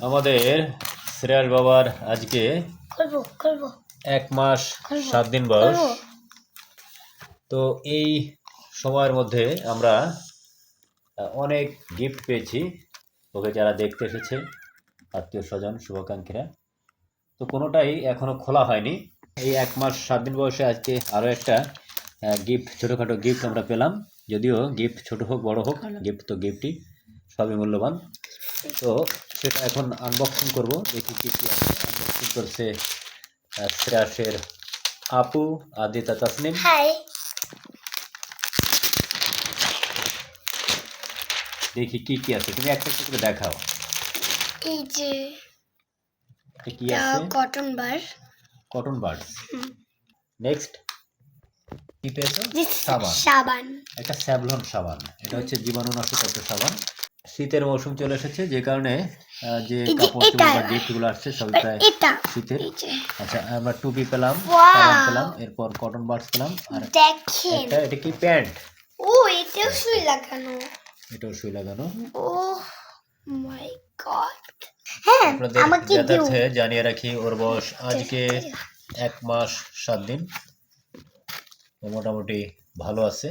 আমাদের শ্রেয়ার বাবার আজকে করব 1 মাস 7 দিন বয়স। তো এই সময়ের মধ্যে আমরা অনেক গিফট পেয়েছি ওকে, যারা দেখতে এসেছে আত্মীয় স্বজন শুভাকাঙ্ক্ষীরা। তো কোনোটাই এখনো খোলা হয়নি। এই 1 মাস 7 দিন বয়সে আজকে আরও একটা গিফট, ছোটোখাটো গিফট আমরা পেলাম। যদিও গিফট ছোট হোক বড় হোক, গিফট তো গিফটই, সবই মূল্যবান। তো সেটা এখন আনবক্সিং করব, দেখি কী কী আছে। আনবক্সিং করছে শ্রেয়াসের আপু আদিতা তাসনিম। হাই, দেখি কি কি আছে, তুমি একটা একটা করে দেখাও। এই যে কি আছে? কটন বার, কটন বাড। নেক্সট কি পেয়েছো? সাবান, একটা স্যাভলন সাবান। এটা হচ্ছে জীবাণুনাশক একটা সাবান। শীতের মৌসুম চলে এসেছে, যে কারণে যে কাপড় চোপড় বা গিফটগুলো আসছে সবই প্রায় শীতের। আচ্ছা, আমরা টুপি পেলাম, সাবান পেলাম, এরপর কটন বাডস পেলাম, আর দেখেন এটা কি প্যান্ট? ও এটাও সুই লাগানো, এটাও সুই লাগানো। ও মাই গড। হ্যাঁ, আমাকে দিও। জানিয়ে রাখি ওর বয়স আজকে 1 মাস 7 দিন। ও মোটামুটি ভালো আছে।